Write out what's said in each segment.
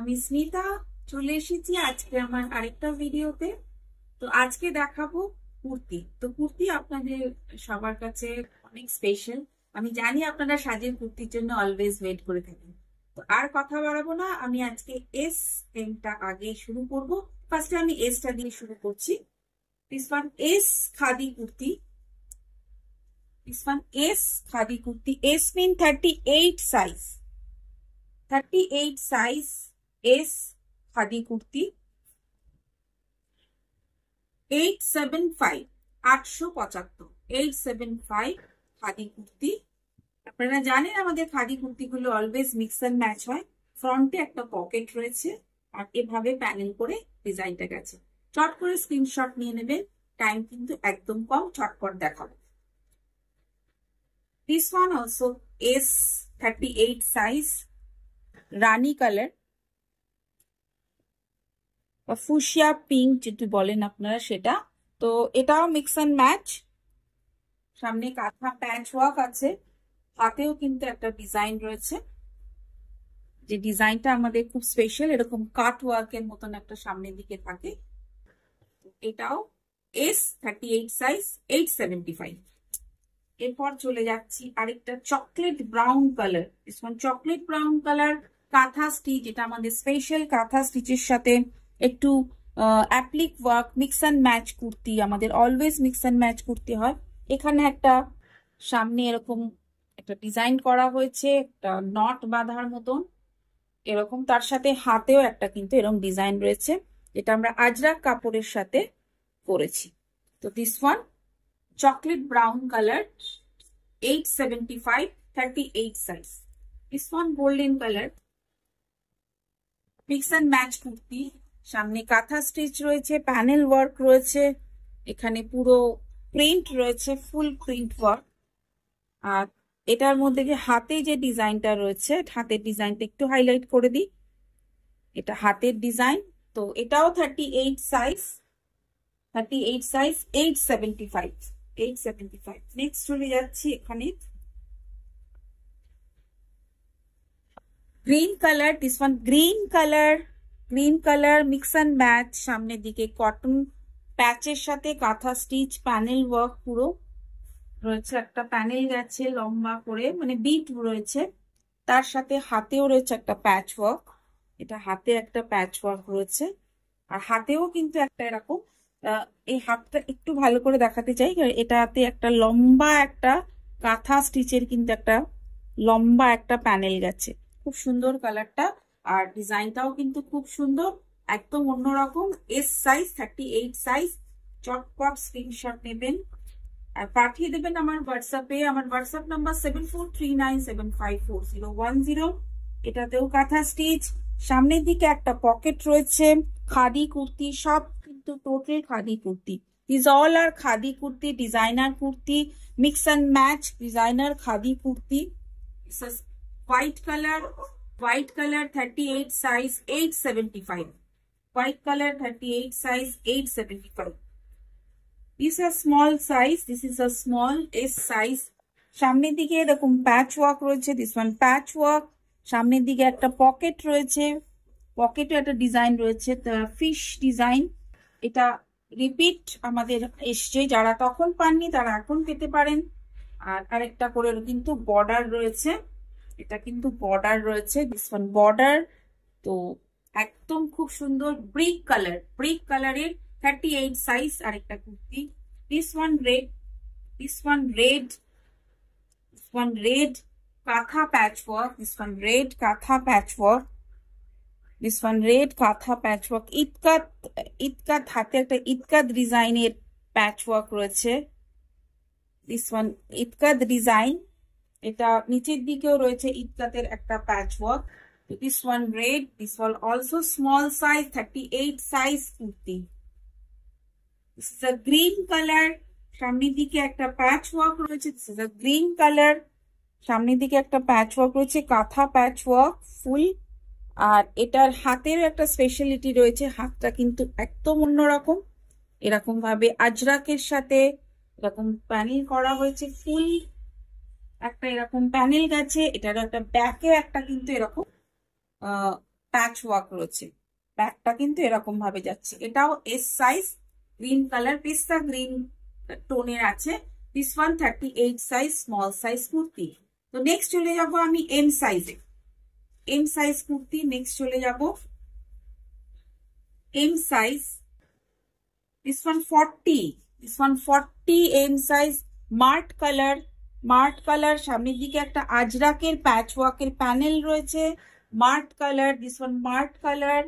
আমি স্মিতা চলে এসেছি আজকে আমার আরেকটা ভিডিওতে। তো আজকে দেখাবো কুর্তি। তো কুর্তি আপনাদের সবার কাছে অনেক স্পেশাল। আমি জানি আপনারা সাজের কুর্তির জন্য অলওয়েজ ওয়েট করে থাকেন। তো আর কথা বাড়াবো না, আমি আজকে এস এমটা আগে শুরু করব। ফার্স্টে আমি এসটা দিয়ে শুরু করছি। This one is khadi kurti. This one is khadi kurti. Is mean 38 size. 38 size is khadi kurti. 875 875 875 khadi kurti. আপনারা জানেন আমাদের খাদি কুর্তিগুলো অলওয়েজ মিক্স এন্ড ম্যাচ হয়। ফ্রন্টে একটা পকেট রয়েছে আর এভাবে প্যানেল করে ডিজাইনটা গেছে। চট করে স্ক্রিনশট নিয়ে নেবেন, টাইম কিন্তু একদম কম, চটপট দেখাবো। This one also S 38 size, Rani colour বা ফুশিয়া পিঙ্ক যদি বলেন আপনারা সেটা। তো এটাও মিক্স এন্ড ম্যাচ। সামনে কাঁথা প্যাচ ওয়ার্ক আছে, হাতেও কিন্তু একটা ডিজাইন রয়েছে, যে ডিজাইনটা আমাদের খুব স্পেশাল। এরকম কাট ওয়ার্কের মতন একটা সামনের দিকে থাকে। এটাও এস 38 সাইজ 875। এরপর চলে যাচ্ছি আরেকটা chocolate brown colour. Chocolate brown colour kantha stitch, এটা আমাদের স্পেশাল কাঁথা স্টিচের সাথে একটু applique work mix and match kurti. আমাদের always mix and match kurti হয়। এখানে একটা সামনে এরকম একটা ডিজাইন করা হয়েছে, একটা নট বাঁধার মতন এরকম। তার সাথে হাতেও একটা কিন্তু এরকম ডিজাইন রয়েছে, যেটা আমরা আজরাক কাপড়ের সাথে করেছি। তো this one chocolate brown colour 875 38 size. This one golden colour mix and match kurti. সামনে কাঁথা স্টিচ রয়েছে, প্যানেল ওয়ার্ক রয়েছে, এখানে পুরো প্রিন্ট রয়েছে, ফুল প্রিন্ট ওয়ার্ক। আর এটার মধ্যে যে হাতে যে ডিজাইনটা রয়েছে, হাতের ডিজাইনটা একটু হাইলাইট করে দিই। এটা হাতের ডিজাইন। তো এটাও 38 সাইজ 38 সাইজ 875 875। নেক্সট চলে যাচ্ছি এখানে green colour. This one green colour mix and match. সামনের দিকে কটন প্যাচের সাথে কাঁথা স্টিচ প্যানেল ওয়ার্ক পুরো রয়েছে, একটা প্যানেল গেছে লম্বা করে, মানে বিট রয়েছে। তার সাথে হাতেও রয়েছে একটা প্যাচ ওয়ার্ক। এটা হাতে একটা প্যাচ ওয়ার্ক রয়েছে, আর হাতেও কিন্তু একটা এরকম এই হাতটা একটু ভালো করে দেখাতে চাই। এটাতে একটা লম্বা একটা কাঁথা স্টিচের কিন্তু একটা লম্বা একটা প্যানেল গেছে। খুব সুন্দর কালারটা, আর ডিজাইনটাও কিন্তু খুব সুন্দর, একদম অন্যরকম। S size 38 size. চটপট স্ক্রিনশট নেবেন আর পাঠিয়ে দেবেন আমার হোয়াটসঅ্যাপে। আমার হোয়াটসঅ্যাপ নাম্বার 7439754010। এটাতেও কাঁথা স্টিচ, সামনের দিকে একটা পকেট রয়েছে। খাদি কুর্তি, সব কিন্তু total khadi kurti. This all are khadi kurti, designer kurti, mix and match designer khadi kurti. White colour 38 size 875। White colour 38 size 875। This is a small size. This is a small S size. সামনের দিকে এরকম প্যাচ ওয়ার্ক রয়েছে। This one patch work. সামনের দিকে একটা pocket রয়েছে, পকেটে একটা ডিজাইন রয়েছে, ফিশ ডিজাইন। এটা রিপিট আমাদের এসছে, যারা তখন পাননি তারা এখন পেতে পারেন। আর আরেকটা করে কিন্তু বর্ডার রয়েছে, এটা কিন্তু বর্ডার রয়েছে। This one border. তো একদম খুব সুন্দর ব্রিক কালারের 38 সাইজ আরেকটা কুর্তি। দিস ওয়ান রেড কাঁথা প্যাচ ওয়ার্ক। ইতকাত হাতে একটা ইতকাত ডিজাইনের প্যাচ ওয়ার্ক রয়েছে। দিস ওয়ান ইতকাত ডিজাইন, এটা নিচের দিকেও রয়েছে ইতকাতের একটা প্যাচ work. This one red. This one also small size 38 size kurti. This is a green color. সামনের দিকে একটা প্যাচ ওয়ার্ক রয়েছে। This is a green color. সামনের দিকে একটা প্যাচ ওয়ার্ক রয়েছে, কাঁথা প্যাচ ওয়ার্ক ফুল। আর এটার হাতের একটা স্পেশালিটি রয়েছে, হাতটা কিন্তু একদম অন্যরকম। এরকম ভাবে আজরাকের সাথে এরকম প্যানেল করা হয়েছে, ফুল একটা এরকম প্যানেল গেছে। এটার একটা ব্যাকে একটা কিন্তু এরকম প্যাচ ওয়ার্ক রয়েছে। ব্যাকটা কিন্তু এরকম ভাবে যাচ্ছে। এটাও এস সাইজ, গ্রিন কালার, পিস্তা গ্রিন টোনের আছে। This one 38 size, small size kurti. তো নেক্সট চলে যাব আমি এম সাইজে। এম সাইজ কুর্তি নেক্সট চলে যাব। M size, this one 40, this one 40 M size, মার্ট কালার। মার্ট কালার, সামনের দিকে একটা আজরাকের প্যাচ ওয়ার্কের প্যানেল রয়েছে। মার্ট কালার, দিস ওয়ান মার্ট colour,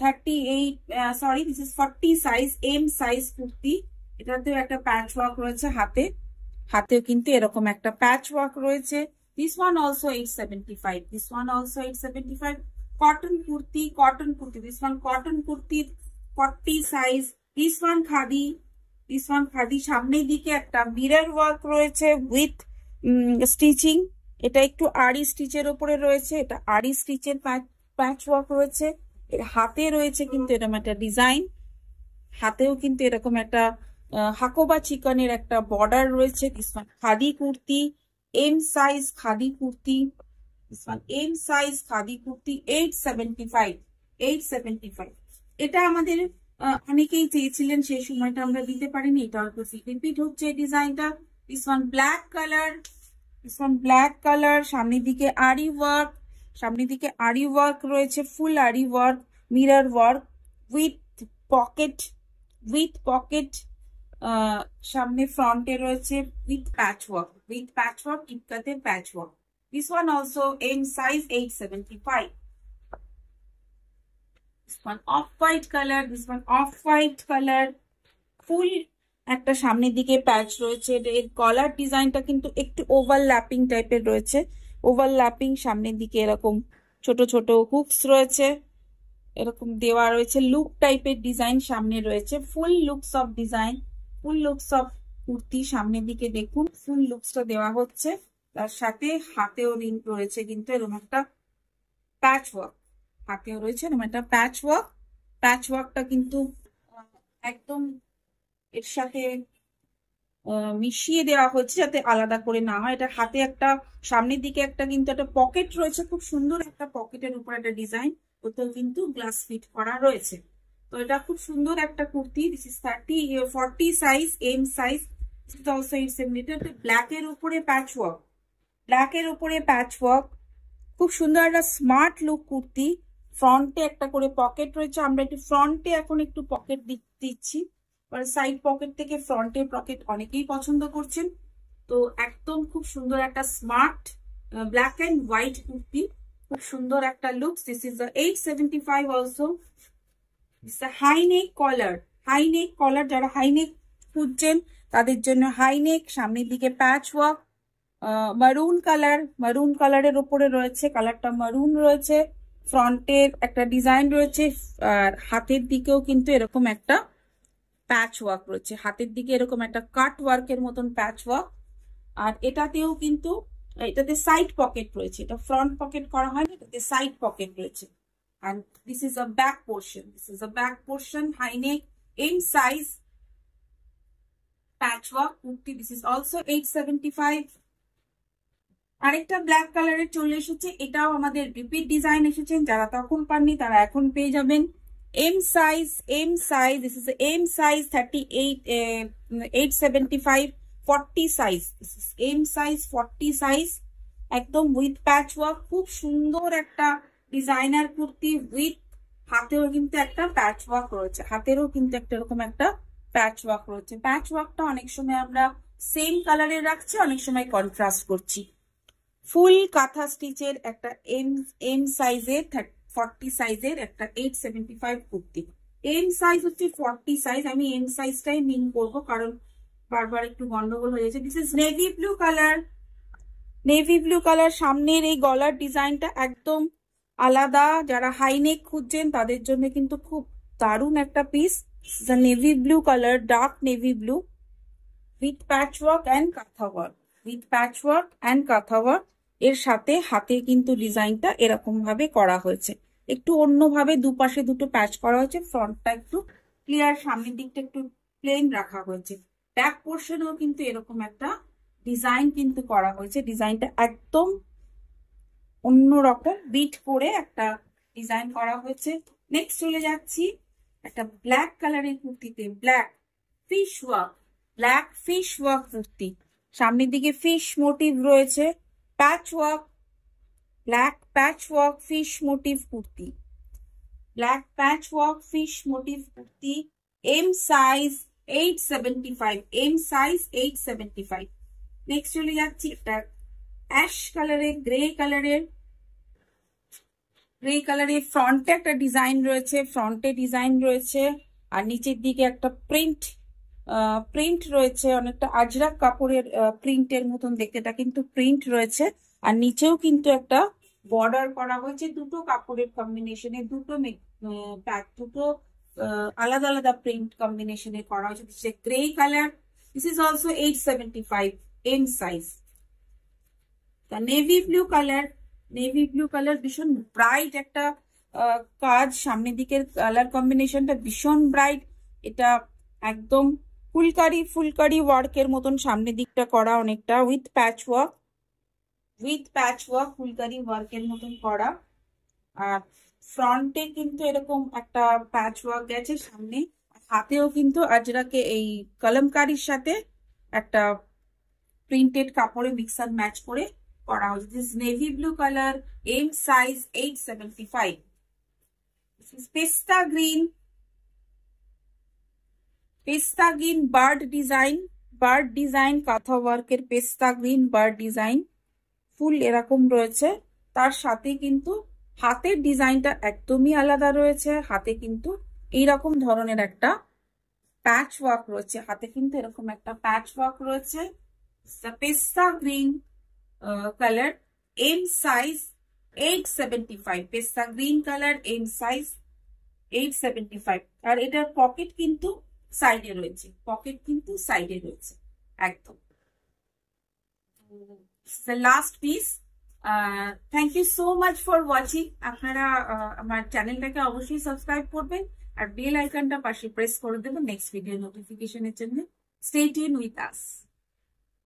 38 sorry this is 40 size, M size kurti. এটাতেও একটা প্যাচ ওয়ার্ক রয়েছে হাতে, হাতেও কিন্তু এরকম একটা প্যাচ ওয়ার্ক রয়েছে। This one also 875, this one also 875। Cotton kurti, cotton kurti, this one cotton kurti 40 size. This one khadi, this one khadi, সামনের দিকে একটা মিরর ওয়ার্ক রয়েছে উইথ স্টিচিং। এটা একটু আড়ি স্টিচের উপরে রয়েছে, এটা আড়ি স্টিচের প্যাচ ওয়ার্ক রয়েছে। এর হাতে রয়েছে কিন্তু এরকম একটা ডিজাইন, হাতেও কিন্তু এরকম একটা হাকোবা চিকনের একটা বর্ডার রয়েছে। This one khadi kurti, M size khadi kurti, this one M size khadi kurti 875, 875। এটা আমাদের অনেকেই চেয়েছিলেন, সেই সময়টা আমরা দিতে পারিনি, এটা অল্প রিপিট হচ্ছে এই ডিজাইনটা। This one black colour, this one black colour, সামনের দিকে আরি ওয়ার্ক, সামনের দিকে আরি ওয়ার্ক রয়েছে, full aari work, mirror work with pocket, with pocket. সামনে ফ্রন্টে রয়েছে with patch work, with patch work, ইটকাতে patch work. This one also M size 875। This one off-white color, this one off-white color, ফুল একটা সামনের দিকে প্যাচ রয়েছে। এর কলার ডিজাইনটা কিন্তু একটু ওভারল্যাপিং টাইপের রয়েছে, ওভারল্যাপিং, সামনের দিকে এরকম ছোট ছোট হুকস রয়েছে, এরকম দেওয়া রয়েছে, লুক টাইপের ডিজাইন সামনে রয়েছে, full looks of design, full looks of kurti. সামনের দিকে দেখুন ফুল লুকসটা দেওয়া হচ্ছে, তার সাথে হাতেও রিং রয়েছে কিন্তু এরকম একটা প্যাচ ওয়ার্ক, হাতেও রয়েছে এরকম একটা প্যাচ ওয়ার্ক। প্যাচ ওয়ার্কটা কিন্তু একদম এর সাথে মিশিয়ে দেওয়া হচ্ছে যাতে আলাদা করে না হয়। এটা হাতে একটা সামনের দিকে একটা কিন্তু একটা পকেট রয়েছে, খুব সুন্দর একটা পকেটের উপর একটা ডিজাইন, ওতেও কিন্তু গ্লাস ফিট করা রয়েছে। তো এটা খুব সুন্দর একটা kurti. This is 40 size, M size, also 870। Black এর উপরে প্যাচ ওয়ার্ক, ব্ল্যাক এর উপরে প্যাচ ওয়ার্ক, খুব সুন্দর একটা স্মার্ট লুক কুর্তি। ফ্রন্টে একটা করে পকেট রয়েছে, আমরা একটু ফ্রন্টে এখন একটু পকেট দিচ্ছি, সাইড পকেট থেকে ফ্রন্টের পকেট অনেকেই পছন্দ করছেন। তো একদম খুব সুন্দর একটা smart black and white kurti, খুব সুন্দর একটা look. This is 875 also. This high neck collar, high neck collar, যারা হাই নেক খুঁজছেন তাদের জন্য হাই নেক, সামনের দিকে প্যাচ ওয়ার্ক, মারুন কালার, মারুন কালারের উপরে রয়েছে, কালারটা মারুন রয়েছে, ফ্রন্টের একটা ডিজাইন রয়েছে, আর হাতের দিকেও কিন্তু এরকম একটা প্যাচ ওয়ার্ক রয়েছে, হাতের দিকে এরকম একটা কাট ওয়ার্কের মতন প্যাচ ওয়ার্ক। আর এটাতেও কিন্তু এটাতে সাইড পকেট রয়েছে, এটা ফ্রন্ট পকেট করা হয়নি, এটাতে সাইড পকেট রয়েছে। and this is a back portion, this is a back portion, high neck, in size patchwork kurti, this is also 875। আরেকটা ব্ল্যাক কালারের চলে এসেছে, এটাও আমাদের রিপিট ডিজাইন এসেছেন, যারা তখন পাননি তারা এখন পেয়ে যাবেন। M size, M size, this is M size 38, 875, 40 size, this is M size 40 size, একদম উইথ প্যাচ ওয়ার্ক, খুব সুন্দর একটা ডিজাইনার কুর্তি উইথ হাতেও কিন্তু একটা প্যাচ ওয়ার্ক রয়েছে, হাতেরও কিন্তু একটা এরকম একটা প্যাচ ওয়ার্ক রয়েছে। প্যাচ ওয়ার্কটা অনেক সময় আমরা সেম কালারের রাখছি, অনেক সময় কন্ট্রাস্ট করছি। ফুল কাঁথা স্টিচের একটা এম সাইজের 40 সাইজের একটা 875 কুর্তি। এম সাইজ হচ্ছে 40 সাইজ, আমি এম সাইজটাই মিন করবো কারণ বারবার একটু গন্ডগোল হয়ে যাচ্ছে। This is navy blue colour, navy blue colour, সামনের এই গলার ডিজাইনটা একদম আলাদা, যারা হাই নেক খুঁজছেন তাদের জন্য কিন্তু খুব দারুণ একটা পিস। Navy blue colour, dark navy blue with patch work and kantha work, with patch work and kantha work. এর সাথে হাতে কিন্তু ডিজাইনটা এরকম ভাবে করা হয়েছে, একটু অন্যভাবে দুপাশে দুটো প্যাচ করা হয়েছে, ফ্রন্টটা একটু ক্লিয়ার, সামনের দিকটা একটু প্লেন রাখা হয়েছে। ব্যাক পোর্শনেও কিন্তু এরকম একটা ডিজাইন কিন্তু করা হয়েছে, ডিজাইনটা একদম অন্যরকম বিট করে একটা ডিজাইন করা হয়েছে। নেক্সট চলে যাচ্ছি একটা ব্ল্যাক কালারের কুর্তিতে, ব্ল্যাক ফিশ ওয়ার্ক কুর্তি। সামনের দিকে ফিশ মোটিভ রয়েছে, patch work, black patch work fish motif kurti, black patch work fish motif kurti. M size 875, M size 875। Next চলে যাচ্ছি একটা অ্যাশ কালারের, গ্রে কালারের ফ্রন্টে একটা ডিজাইন রয়েছে, আর নিচের দিকে একটা প্রিন্ট রয়েছে, অনেকটা আজরাক কাপড়ের প্রিন্টের মতন দেখতে, এটা কিন্তু প্রিন্ট রয়েছে। আর নিচেও কিন্তু একটা বর্ডার করা হয়েছে, দুটো কাপড়ের কম্বিনেশনে, দুটো আলাদা আলাদা প্রিন্ট কম্বিনেশনে করা হয়েছে। Grey colour, this is also 875, M size. Navy blue colour ভীষণ ব্রাইট একটা কাজ, সামনের দিকের কালার কম্বিনেশনটা ভীষণ ব্রাইট। এটা একদম ফুলকারি ওয়ার্কের মতন সামনের দিকটা করা, অনেকটা উইথ প্যাচ ওয়ার্ক ফুলকারি ওয়ার্কের মতন করা। আর ফ্রন্টে কিন্তু এরকম একটা প্যাচ ওয়ার্ক গেছে সামনে, হাতেও কিন্তু আজরাকে এই কলমকারির সাথে একটা প্রিন্টেড কাপড়ে মিক্স অ্যান্ড ম্যাচ করে করা হয়েছে। This navy blue colour, M size 875। This is pista green bird design kantha ওয়ার্কের পেস্তা গ্রিন বার্ড ডিজাইন, ফুল এরকম রয়েছে। তার সাথে কিন্তু হাতের ডিজাইনটা একদমই আলাদা রয়েছে, হাতে কিন্তু এইরকম ধরনের একটা প্যাচ ওয়ার্ক রয়েছে, পেস্তা green colour, M size 875, pista green colour, M size 875। আর এটার পকেট কিন্তু সাইডে রয়েছে, একদম। Last piece. Thank you so much for watching. আপনারা আমার চ্যানেলটাকে অবশ্যই সাবস্ক্রাইব করবেন আর বেল আইকনটা পাশে প্রেস করে দেবেন নেক্সট ভিডিও নোটিফিকেশনের জন্য। Stay tune with us.